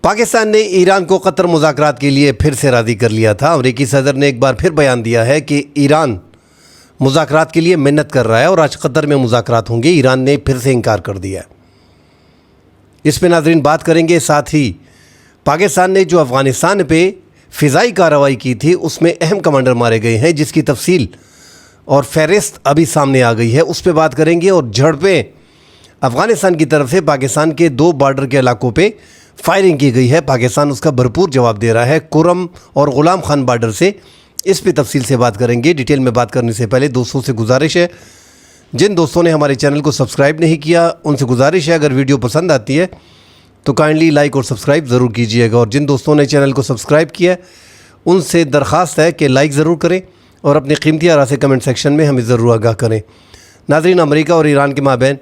پاکستان نے ایران کو قطر مذاکرات کے لیے پھر سے راضی کر لیا تھا۔ امریکی صدر نے ایک بار پھر بیان دیا ہے کہ ایران مذاکرات کے لیے محنت کر رہا ہے اور آج قطر میں مذاکرات ہوں گے۔ ایران نے پھر سے انکار کر دیا ہے۔ اس پہ ناظرین بات کریں گے۔ ساتھ ہی پاکستان نے جو افغانستان پہ فضائی کارروائی کی تھی اس میں اہم کمانڈر مارے گئے ہیں، جس کی تفصیل اور فہرست ابھی سامنے آ گئی ہے، اس پہ بات کریں گے۔ اور جھڑپیں افغانستان کی طرف سے پاکستان کے 2 بارڈر کے علاقوں پہ فائرنگ کی گئی ہے، پاکستان اس کا بھرپور جواب دے رہا ہے، کرم اور غلام خان بارڈر سے۔ اس پہ تفصیل سے بات کریں گے۔ ڈیٹیل میں بات کرنے سے پہلے دوستوں سے گزارش ہے، جن دوستوں نے ہمارے چینل کو سبسکرائب نہیں کیا ان سے گزارش ہے اگر ویڈیو پسند آتی ہے تو کائنڈلی لائک اور سبسکرائب ضرور کیجیے گا، اور جن دوستوں نے چینل کو سبسکرائب کیا ہے ان سے درخواست ہے کہ لائک ضرور کریں اور اپنی قیمتی آراء سے کمنٹ سیکشن میں ہمیں ضرور آگاہ کریں۔ ناظرین، امریکہ اور ایران کے مابین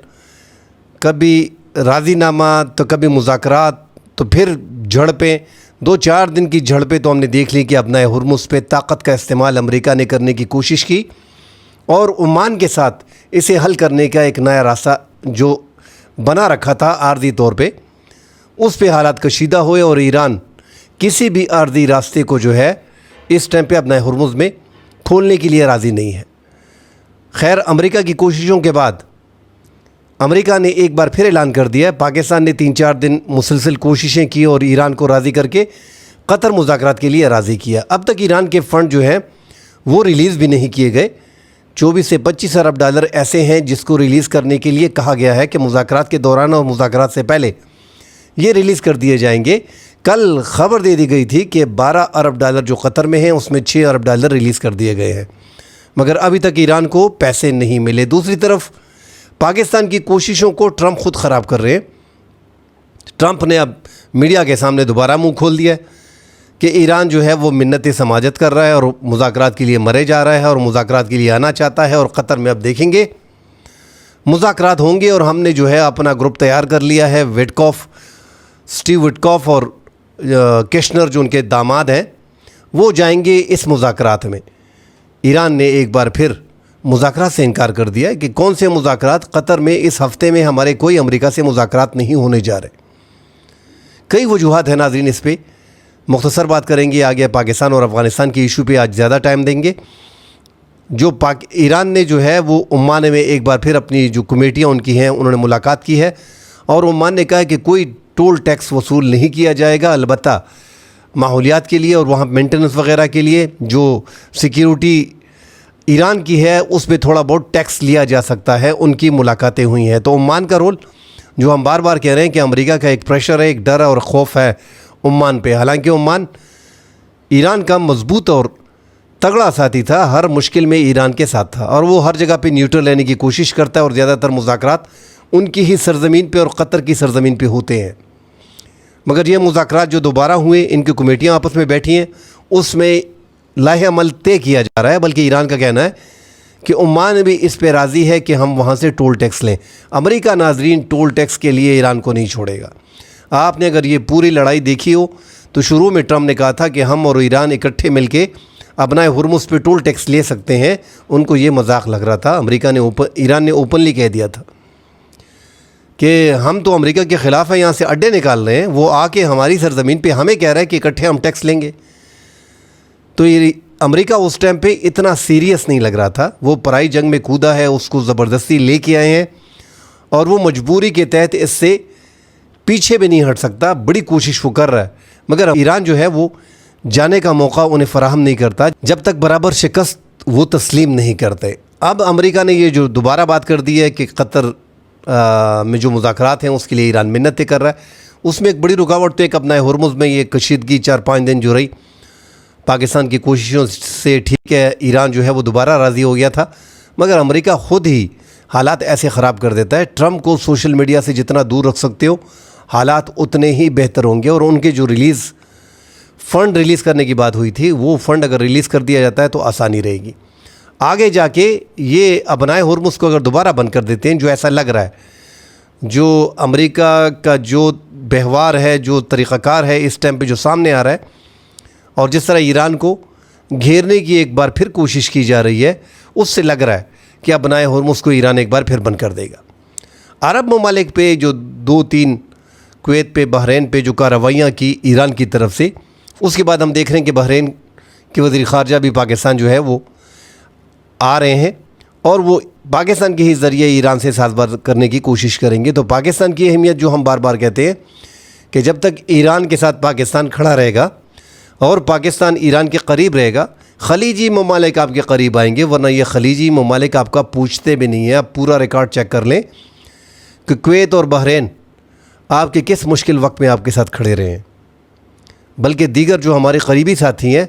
کبھی راضی نامہ تو کبھی مذاکرات تو پھر جھڑپیں، 2-4 دن کی جھڑپیں تو ہم نے دیکھ لی کہ اپنا ہرمز پہ طاقت کا استعمال امریکہ نے کرنے کی کوشش کی، اور عمان کے ساتھ اسے حل کرنے کا ایک نیا راستہ جو بنا رکھا تھا عارضی طور پہ، اس پہ حالات کشیدہ ہوئے اور ایران کسی بھی عارضی راستے کو جو ہے اس ٹائم پہ اپنا ہرمز میں کھولنے کے لیے راضی نہیں ہے۔ خیر، امریکہ کی کوششوں کے بعد امریکہ نے ایک بار پھر اعلان کر دیا ہے، پاکستان نے 3-4 دن مسلسل کوششیں کی اور ایران کو راضی کر کے قطر مذاکرات کے لیے راضی کیا۔ اب تک ایران کے فنڈ جو ہیں وہ ریلیز بھی نہیں کیے گئے۔ 24 سے 25 ارب ڈالر ایسے ہیں جس کو ریلیز کرنے کے لیے کہا گیا ہے کہ مذاکرات کے دوران اور مذاکرات سے پہلے یہ ریلیز کر دیے جائیں گے۔ کل خبر دے دی گئی تھی کہ 12 ارب ڈالر جو قطر میں ہیں اس میں 6 ارب ڈالر ریلیز کر دیے گئے ہیں، مگر ابھی تک ایران کو پیسے نہیں ملے۔ دوسری طرف پاکستان کی کوششوں کو ٹرمپ خود خراب کر رہے ہیں۔ ٹرمپ نے اب میڈیا کے سامنے دوبارہ منہ کھول دیا ہے کہ ایران جو ہے وہ منت سماجت کر رہا ہے اور مذاکرات کے لیے مرے جا رہا ہے اور مذاکرات کے لیے آنا چاہتا ہے، اور قطر میں اب دیکھیں گے مذاکرات ہوں گے۔ اور ہم نے جو ہے اپنا گروپ تیار کر لیا ہے، وٹکوف، اسٹیو وٹکوف اور کشنر جو ان کے داماد ہیں وہ جائیں گے اس مذاکرات میں۔ ایران نے ایک بار پھر مذاکرات سے انکار کر دیا ہے کہ کون سے مذاکرات، قطر میں اس ہفتے میں ہمارے کوئی امریکہ سے مذاکرات نہیں ہونے جا رہے۔ کئی وجوہات ہیں ناظرین، اس پہ مختصر بات کریں گے۔ آگے پاکستان اور افغانستان کے ایشو پہ آج زیادہ ٹائم دیں گے۔ جو ایران نے جو ہے وہ عمان میں ایک بار پھر اپنی جو کمیٹیاں ان کی ہیں انہوں نے ملاقات کی ہے، اور عمان نے کہا کہ کوئی ٹول ٹیکس وصول نہیں کیا جائے گا، البتہ ماحولیات کے لیے اور وہاں مینٹیننس وغیرہ کے لیے جو سیکیورٹی ایران کی ہے اس پہ تھوڑا بہت ٹیکس لیا جا سکتا ہے۔ ان کی ملاقاتیں ہوئی ہیں۔ تو عمان کا رول جو ہم بار بار کہہ رہے ہیں کہ امریکہ کا ایک پریشر ہے، ایک ڈر اور خوف ہے عمان پہ، حالانکہ عمان ایران کا مضبوط اور تگڑا ساتھی تھا، ہر مشکل میں ایران کے ساتھ تھا، اور وہ ہر جگہ پہ نیوٹرل لینے کی کوشش کرتا ہے، اور زیادہ تر مذاکرات ان کی ہی سرزمین پہ اور قطر کی سرزمین پہ ہوتے ہیں۔ مگر یہ مذاکرات جو دوبارہ ہوئے، ان کی کمیٹیاں آپس میں بیٹھی ہیں، اس میں لاہ عمل طے کیا جا رہا ہے، بلکہ ایران کا کہنا ہے کہ عمان بھی اس پہ راضی ہے کہ ہم وہاں سے ٹول ٹیکس لیں۔ امریکہ ناظرین ٹول ٹیکس کے لیے ایران کو نہیں چھوڑے گا۔ آپ نے اگر یہ پوری لڑائی دیکھی ہو تو شروع میں ٹرمپ نے کہا تھا کہ ہم اور ایران اکٹھے مل کے اپنا ہرمز پہ ٹول ٹیکس لے سکتے ہیں، ان کو یہ مذاق لگ رہا تھا۔ ایران نے اوپنلی کہہ دیا تھا کہ ہم تو امریکہ کے خلاف ہیں، یہاں سے اڈے نکال رہے ہیں، وہ آ کے ہماری سرزمین پہ ہمیں کہہ رہا ہے کہ اکٹھے ہم ٹیکس لیں گے۔ تو یہ امریکہ اس ٹائم پہ اتنا سیریس نہیں لگ رہا تھا، وہ پرائی جنگ میں کودا ہے، اس کو زبردستی لے کے آئے ہیں، اور وہ مجبوری کے تحت اس سے پیچھے بھی نہیں ہٹ سکتا، بڑی کوشش وہ کر رہا ہے، مگر ایران جو ہے وہ جانے کا موقع انہیں فراہم نہیں کرتا جب تک برابر شکست وہ تسلیم نہیں کرتے۔ اب امریکہ نے یہ جو دوبارہ بات کر دی ہے کہ قطر میں جو مذاکرات ہیں اس کے لیے ایران منتیں کر رہا ہے، اس میں ایک بڑی رکاوٹ تو ایک اپنا ہرمز میں یہ کشیدگی 4-5 دن جو رہی پاکستان کی کوششوں سے، ٹھیک ہے ایران جو ہے وہ دوبارہ راضی ہو گیا تھا، مگر امریکہ خود ہی حالات ایسے خراب کر دیتا ہے۔ ٹرمپ کو سوشل میڈیا سے جتنا دور رکھ سکتے ہو حالات اتنے ہی بہتر ہوں گے، اور ان کے جو فنڈ ریلیز کرنے کی بات ہوئی تھی وہ فنڈ اگر ریلیز کر دیا جاتا ہے تو آسانی رہے گی۔ آگے جا کے یہ ابنائے ہرمز کو اگر دوبارہ بند کر دیتے ہیں، جو ایسا لگ رہا ہے، جو امریکہ کا جو بہوار ہے، جو طریقہ کار ہے اس ٹائم پہ جو سامنے آ رہا ہے، اور جس طرح ایران کو گھیرنے کی ایک بار پھر کوشش کی جا رہی ہے، اس سے لگ رہا ہے کہ ابنائے ہرمز کو ایران ایک بار پھر بند کر دے گا۔ عرب ممالک پہ جو 2-3 کویت پہ بحرین پہ جو کارروائیاں کی ایران کی طرف سے، اس کے بعد ہم دیکھ رہے ہیں کہ بحرین کے وزیر خارجہ بھی پاکستان جو ہے وہ آ رہے ہیں اور وہ پاکستان کے ہی ذریعے ایران سے ساز باز کرنے کی کوشش کریں گے۔ تو پاکستان کی اہمیت جو ہم بار بار کہتے ہیں کہ جب تک ایران کے ساتھ پاکستان کھڑا رہے گا اور پاکستان ایران کے قریب رہے گا، خلیجی ممالک آپ کے قریب آئیں گے، ورنہ یہ خلیجی ممالک آپ کا پوچھتے بھی نہیں ہیں۔ آپ پورا ریکارڈ چیک کر لیں کہ کویت اور بحرین آپ کے کس مشکل وقت میں آپ کے ساتھ کھڑے رہے ہیں، بلکہ دیگر جو ہمارے قریبی ساتھی ہیں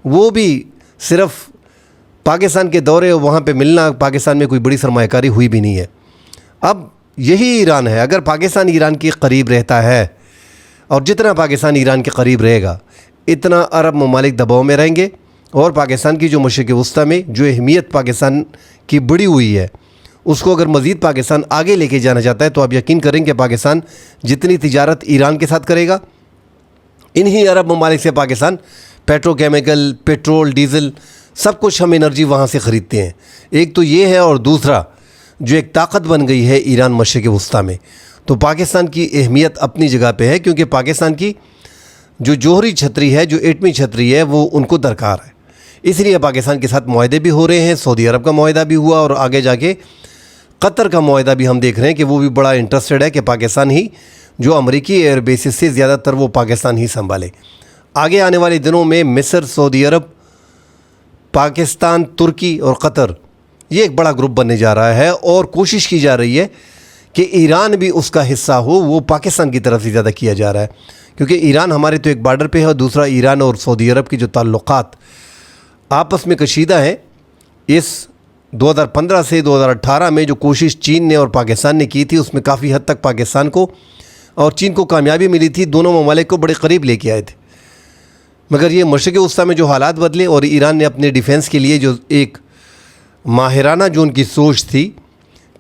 وہ بھی صرف پاکستان کے دورے اور وہاں پہ ملنا، پاکستان میں کوئی بڑی سرمایہ کاری ہوئی بھی نہیں ہے۔ اب یہی ایران ہے، اگر پاکستان ایران کے قریب رہتا ہے اور جتنا پاکستان ایران کے قریب رہے گا اتنا عرب ممالک دباؤ میں رہیں گے، اور پاکستان کی جو مشرق وسطیٰ میں جو اہمیت پاکستان کی بڑی ہوئی ہے اس کو اگر مزید پاکستان آگے لے کے جانا چاہتا ہے تو آپ یقین کریں کہ پاکستان جتنی تجارت ایران کے ساتھ کرے گا، انہی عرب ممالک سے Pakistan petrochemical, petrol, diesel, سب کچھ ہم انرجی وہاں سے خریدتے ہیں۔ ایک تو یہ ہے، اور دوسرا جو ایک طاقت بن گئی ہے ایران مشرق وسطیٰ میں، تو پاکستان کی اہمیت اپنی جگہ پہ ہے، کیونکہ پاکستان کی جو جوہری چھتری ہے، جو ایٹمی چھتری ہے، وہ ان کو درکار ہے۔ اس لیے پاکستان کے ساتھ معاہدے بھی ہو رہے ہیں، سعودی عرب کا معاہدہ بھی ہوا اور آگے جا کے قطر کا معاہدہ بھی ہم دیکھ رہے ہیں کہ وہ بھی بڑا انٹرسٹڈ ہے کہ پاکستان ہی جو امریکی ایئر بیسز سے زیادہ تر وہ پاکستان ہی سنبھالے۔ آگے آنے والے دنوں میں مصر، سعودی عرب، پاکستان، ترکی اور قطر یہ ایک بڑا گروپ بننے جا رہا ہے، اور کوشش کی جا رہی ہے کہ ایران بھی اس کا حصہ ہو، وہ پاکستان کی طرف سے زیادہ کیا جا رہا ہے، کیونکہ ایران ہمارے تو ایک بارڈر پہ ہے، اور دوسرا ایران اور سعودی عرب کی جو تعلقات آپس میں کشیدہ ہیں۔ اس 2015 سے 2018 میں جو کوشش چین نے اور پاکستان نے کی تھی اس میں کافی حد تک پاکستان کو اور چین کو کامیابی ملی تھی، دونوں ممالک کو بڑے قریب لے کے آئے تھے۔ مگر یہ مشرق وسطیٰ میں جو حالات بدلے اور ایران نے اپنے ڈیفنس کے لیے جو ایک ماہرانہ جو ان کی سوچ تھی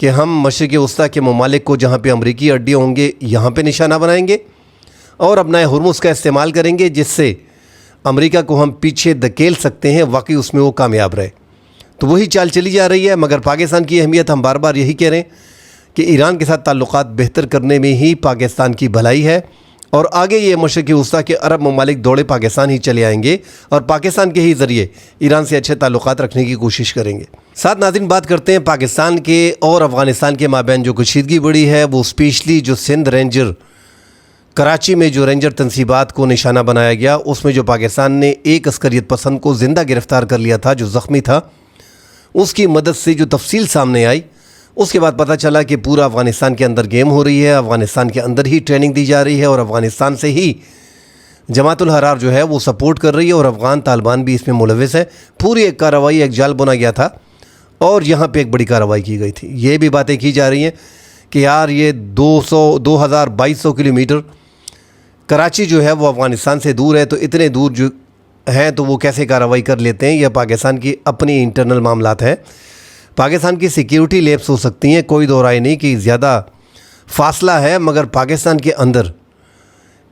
کہ ہم مشرق وسطیٰ کے ممالک کو جہاں پہ امریکی اڈے ہوں گے یہاں پہ نشانہ بنائیں گے اور اپنا ہرمز کا استعمال کریں گے، جس سے امریکہ کو ہم پیچھے دھکیل سکتے ہیں، واقعی اس میں وہ کامیاب رہے۔ تو وہی چال چلی جا رہی ہے، مگر پاکستان کی اہمیت ہم بار بار یہی کہہ رہے ہیں کہ ایران کے ساتھ تعلقات بہتر کرنے میں ہی پاکستان کی بھلائی ہے، اور آگے یہ مشرق وسطیٰ کے عرب ممالک دوڑے پاکستان ہی چلے آئیں گے اور پاکستان کے ہی ذریعے ایران سے اچھے تعلقات رکھنے کی کوشش کریں گے۔ ساتھ ناظرین بات کرتے ہیں پاکستان کے اور افغانستان کے مابین جو کشیدگی بڑی ہے، وہ اسپیشلی جو سندھ رینجر، کراچی میں جو رینجر تنصیبات کو نشانہ بنایا گیا، اس میں جو پاکستان نے ایک عسکریت پسند کو زندہ گرفتار کر لیا تھا جو زخمی تھا، اس کی مدد سے جو تفصیل سامنے آئی، اس کے بعد پتہ چلا کہ پورا افغانستان کے اندر گیم ہو رہی ہے، افغانستان کے اندر ہی ٹریننگ دی جا رہی ہے، اور افغانستان سے ہی جماعت الحرار جو ہے وہ سپورٹ کر رہی ہے، اور افغان طالبان بھی اس میں ملوث ہے۔ پوری ایک کارروائی، ایک جال بنا گیا تھا اور یہاں پہ ایک بڑی کارروائی کی گئی تھی۔ یہ بھی باتیں کی جا رہی ہیں کہ یار یہ 2200 کلومیٹر کراچی جو ہے وہ افغانستان سے دور ہے، تو اتنے دور جو ہیں تو وہ کیسے کارروائی کر لیتے ہیں؟ یہ پاکستان کی اپنی انٹرنل معاملات ہیں، پاکستان کی سیکیورٹی لیپس ہو سکتی ہیں، کوئی دو رائے نہیں کہ زیادہ فاصلہ ہے، مگر پاکستان کے اندر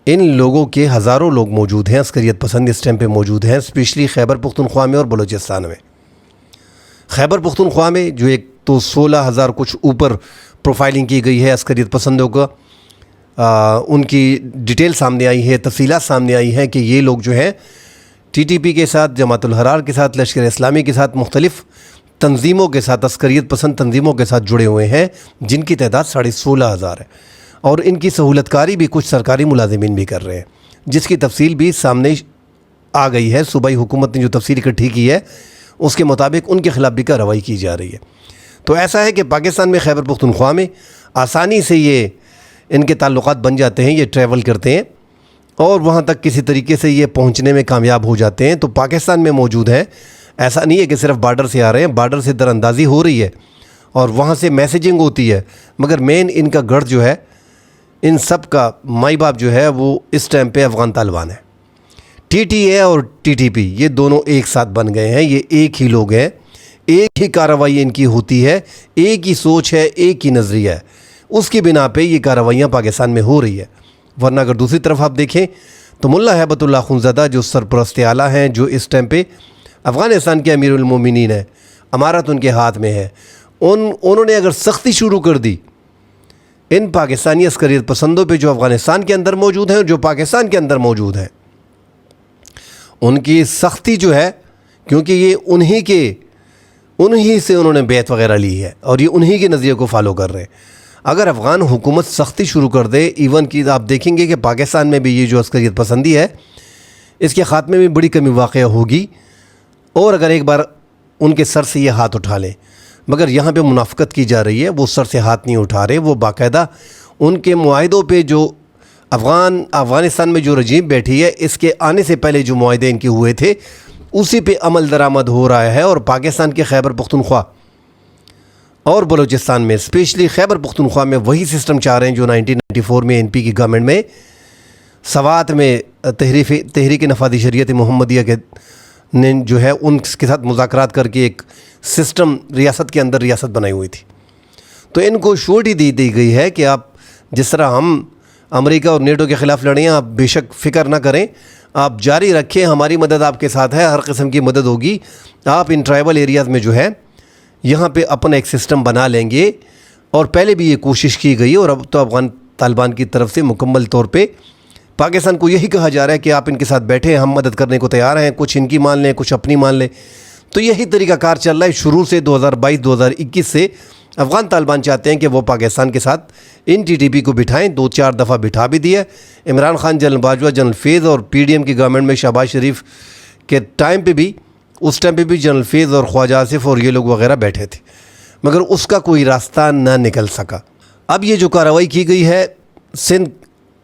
ان لوگوں کے ہزاروں لوگ موجود ہیں، عسکریت پسند اس ٹائم پہ موجود ہیں، اسپیشلی خیبر پختونخوا میں اور بلوچستان میں۔ خیبر پختونخوا میں جو ایک تو 16,000 کچھ اوپر پروفائلنگ کی گئی ہے عسکریت پسندوں کا، ان کی ڈیٹیل سامنے آئی ہے، تفصیلات سامنے آئی ہیں کہ یہ لوگ جو ہیں ٹی ٹی پی کے ساتھ، جماعت الحرار کے ساتھ، لشکر اسلامی کے ساتھ، مختلف تنظیموں کے ساتھ، عسکریت پسند تنظیموں کے ساتھ جڑے ہوئے ہیں، جن کی تعداد 16,500 ہے، اور ان کی سہولت کاری بھی کچھ سرکاری ملازمین بھی کر رہے ہیں، جس کی تفصیل بھی سامنے آ گئی ہے۔ صوبائی حکومت نے جو تفصیل اکٹھی کی ہے اس کے مطابق ان کے خلاف بھی کارروائی کی جا رہی ہے۔ تو ایسا ہے کہ پاکستان میں خیبر پختونخوا میں آسانی سے یہ ان کے تعلقات بن جاتے ہیں، یہ ٹریول کرتے ہیں اور وہاں تک کسی طریقے سے یہ پہنچنے میں کامیاب ہو جاتے ہیں۔ تو پاکستان میں موجود ہیں، ایسا نہیں ہے کہ صرف بارڈر سے آ رہے ہیں، بارڈر سے در اندازی ہو رہی ہے اور وہاں سے میسیجنگ ہوتی ہے، مگر مین ان کا گڑھ جو ہے، ان سب کا مائی باپ جو ہے وہ اس ٹائم پہ افغان طالبان ہے۔ ٹی ٹی اے اور ٹی ٹی پی یہ دونوں ایک ساتھ بن گئے ہیں، یہ ایک ہی لوگ ہیں، ایک ہی کارروائی ان کی ہوتی ہے، ایک ہی سوچ ہے، ایک ہی نظریہ ہے، اس کی بنا پہ یہ کارروائیاں پاکستان میں ہو رہی ہے۔ ورنہ اگر دوسری طرف آپ دیکھیں تو ملا ہیبت اللہ خونزادہ جو سرپرست اعلیٰ ہیں، جو اس ٹائم پہ افغانستان کے امیر المومنین ہیں، امارت ان کے ہاتھ میں ہے، انہوں نے اگر سختی شروع کر دی ان پاکستانی عسکریت پسندوں پہ جو افغانستان کے اندر موجود ہیں اور جو پاکستان کے اندر موجود ہیں، ان کی سختی جو ہے، کیونکہ یہ انہی سے انہوں نے بیعت وغیرہ لی ہے اور یہ انہی کے نظریے کو فالو کر رہے ہیں۔ اگر افغان حکومت سختی شروع کر دے، ایون کہ آپ دیکھیں گے کہ پاکستان میں بھی یہ جو عسکریت پسندی ہے، اس کے خاتمے میں بڑی کمی واقع ہوگی، اور اگر ایک بار ان کے سر سے یہ ہاتھ اٹھا لیں۔ مگر یہاں پہ منافقت کی جا رہی ہے، وہ سر سے ہاتھ نہیں اٹھا رہے، وہ باقاعدہ ان کے معاہدوں پہ جو افغانستان میں جو رجیم بیٹھی ہے، اس کے آنے سے پہلے جو معاہدے ان کے ہوئے تھے اسی پہ عمل درآمد ہو رہا ہے، اور پاکستان کے خیبر پختونخوا اور بلوچستان میں، اسپیشلی خیبر پختونخوا میں وہی سسٹم چاہ رہے ہیں جو 1994 میں NP کی گورنمنٹ میں سوات میں تحریک نفاذی شریعت محمدیہ کے نے جو ہے ان کے ساتھ مذاکرات کر کے ایک سسٹم ریاست کے اندر ریاست بنائی ہوئی تھی۔ تو ان کو شورٹی دی گئی ہے کہ آپ جس طرح ہم امریکہ اور نیٹو کے خلاف لڑیں، آپ بے شک فکر نہ کریں، آپ جاری رکھیں، ہماری مدد آپ کے ساتھ ہے، ہر قسم کی مدد ہوگی، آپ ان ٹرائبل ایریاز میں جو ہے یہاں پہ اپنا ایک سسٹم بنا لیں گے۔ اور پہلے بھی یہ کوشش کی گئی، اور اب تو افغان طالبان کی طرف سے مکمل طور پہ پاکستان کو یہی کہا جا رہا ہے کہ آپ ان کے ساتھ بیٹھیں، ہم مدد کرنے کو تیار ہیں، کچھ ان کی مان لیں، کچھ اپنی مان لیں۔ تو یہی طریقہ کار چل رہا ہے شروع سے 2022-2021 سے۔ افغان طالبان چاہتے ہیں کہ وہ پاکستان کے ساتھ ان TTP کو بٹھائیں، 2-4 دفعہ بٹھا بھی دیا۔ عمران خان، جنرل باجوہ، جنرل فیض اور PDM کی گورنمنٹ میں شہباز شریف کے ٹائم پہ بھی، اس ٹائم پہ بھی جنرل فیض اور خواجہ آصف اور یہ لوگ وغیرہ بیٹھے تھے، مگر اس کا کوئی راستہ نہ نکل سکا۔ اب یہ جو کارروائی کی گئی ہے سندھ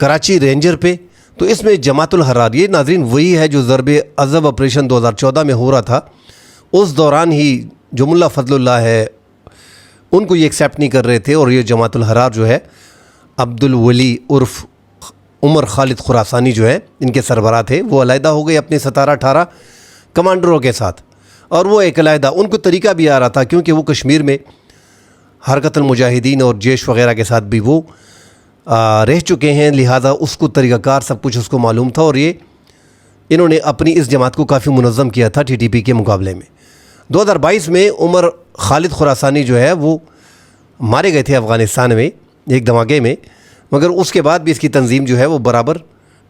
کراچی رینجر پہ، تو اس میں جماعت الحرار، یہ ناظرین وہی ہے جو ضرب عضب آپریشن 2014 میں ہو رہا تھا، اس دوران ہی جو ملا فضل اللہ ہے ان کو یہ ایکسیپٹ نہیں کر رہے تھے، اور یہ جماعت الحرار جو ہے عبدالولی عرف عمر خالد خراسانی جو ہے ان کے سربراہ تھے، وہ علیحدہ ہو گئے اپنے 17-18 کمانڈروں کے ساتھ، اور وہ ایک علیحدہ ان کو طریقہ بھی آ رہا تھا، کیونکہ وہ کشمیر میں حرکت المجاہدین اور جیش وغیرہ کے ساتھ بھی وہ رہ چکے ہیں، لہٰذا اس کو طریقہ کار سب کچھ اس کو معلوم تھا، اور یہ انہوں نے اپنی اس جماعت کو کافی منظم کیا تھا TTP کے مقابلے میں۔ 2022 میں عمر خالد خراسانی جو ہے وہ مارے گئے تھے افغانستان میں ایک دھماکے میں، مگر اس کے بعد بھی اس کی تنظیم جو ہے وہ برابر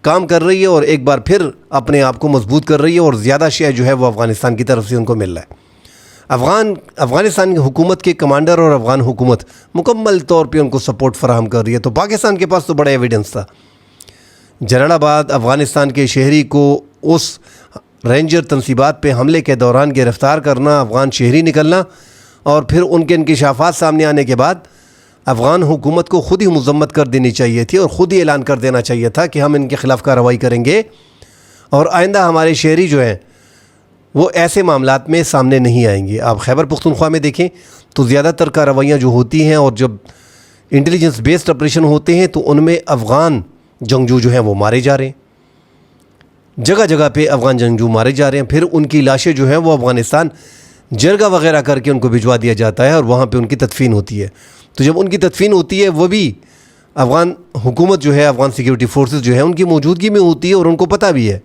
کام کر رہی ہے، اور ایک بار پھر اپنے آپ کو مضبوط کر رہی ہے، اور زیادہ شیئر جو ہے وہ افغانستان کی طرف سے ان کو مل رہا ہے۔ افغانستان کی حکومت کے کمانڈر اور افغان حکومت مکمل طور پہ ان کو سپورٹ فراہم کر رہی ہے۔ تو پاکستان کے پاس تو بڑا ایویڈنس تھا، جلال آباد افغانستان کے شہری کو اس رینجر تنصیبات پہ حملے کے دوران گرفتار کرنا، افغان شہری نکلنا، اور پھر ان کے انکشافات سامنے آنے کے بعد افغان حکومت کو خود ہی مذمت کر دینی چاہیے تھی، اور خود ہی اعلان کر دینا چاہیے تھا کہ ہم ان کے خلاف کارروائی کریں گے، اور آئندہ ہمارے شہری جو ہیں وہ ایسے معاملات میں سامنے نہیں آئیں گے۔ آپ خیبر پختونخوا میں دیکھیں تو زیادہ تر کارروائیاں جو ہوتی ہیں، اور جب انٹیلیجنس بیسڈ آپریشن ہوتے ہیں تو ان میں افغان جنگجو جو ہیں وہ مارے جا رہے ہیں، جگہ جگہ پہ افغان جنگجو مارے جا رہے ہیں، پھر ان کی لاشیں جو ہیں وہ افغانستان جرگہ وغیرہ کر کے ان کو بھجوا دیا جاتا ہے، اور وہاں پہ ان کی تدفین ہوتی ہے۔ تو جب ان کی تدفین ہوتی ہے وہ بھی افغان حکومت جو ہے، افغان سیکیورٹی فورسز جو ہیں ان کی موجودگی میں ہوتی ہے، اور ان کو پتہ بھی ہے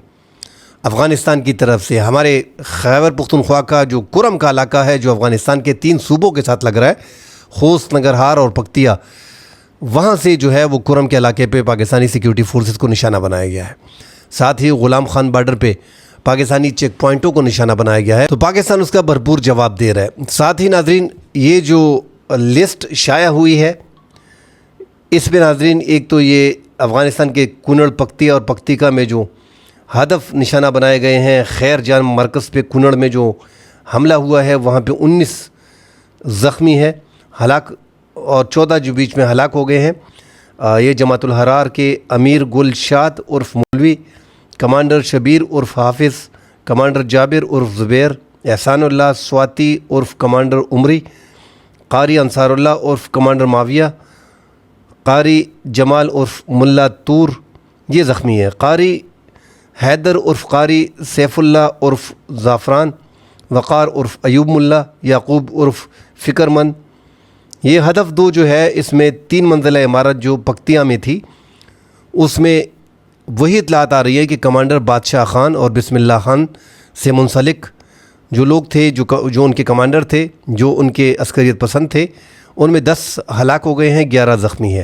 افغانستان کی طرف سے ہمارے خیبر پختونخوا کا جو کرم کا علاقہ ہے، جو افغانستان کے 3 صوبوں کے ساتھ لگ رہا ہے، خوست، ننگرہار اور پکتیا، وہاں سے جو ہے وہ کرم کے علاقے پہ پاکستانی سیکیورٹی فورسز کو نشانہ بنایا گیا ہے۔ ساتھ ہی غلام خان بارڈر پہ پاکستانی چیک پوائنٹوں کو نشانہ بنایا گیا ہے، تو پاکستان اس کا بھرپور جواب دے رہا ہے۔ ساتھ ہی ناظرین یہ جو لسٹ شائع ہوئی ہے، اس میں ناظرین ایک تو یہ افغانستان کے کنڑ، پکتیا اور پکتیکا میں جو ہدف نشانہ بنائے گئے ہیں، خیر جان مرکز پہ کنڑ میں جو حملہ ہوا ہے وہاں پہ 19 زخمی ہے، ہلاک، اور 14 جو بیچ میں ہلاک ہو گئے ہیں۔ یہ جماعت الحرار کے امیر گل شاد عرف مولوی، کمانڈر شبیر عرف حافظ، کمانڈر جابر عرف زبیر، احسان اللہ سواتی عرف کمانڈر عمری، قاری انصار اللہ عرف کمانڈر معاویہ، قاری جمال عرف ملا طور یہ زخمی ہے، قاری حیدر عرف قاری سیف اللہ عرف زعفران، وقار عرف ایوب ملا، یعقوب عرف فکر مند۔ یہ ہدف 2 جو ہے، اس میں 3 منزلہ عمارت جو پکتیا میں تھی، اس میں وہی اطلاعات آ رہی ہے کہ کمانڈر بادشاہ خان اور بسم اللہ خان سے منسلک جو لوگ تھے، جو ان کے کمانڈر تھے، جو ان کے عسکریت پسند تھے، ان میں 10 ہلاک ہو گئے ہیں، 11 زخمی ہیں۔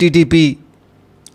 TTP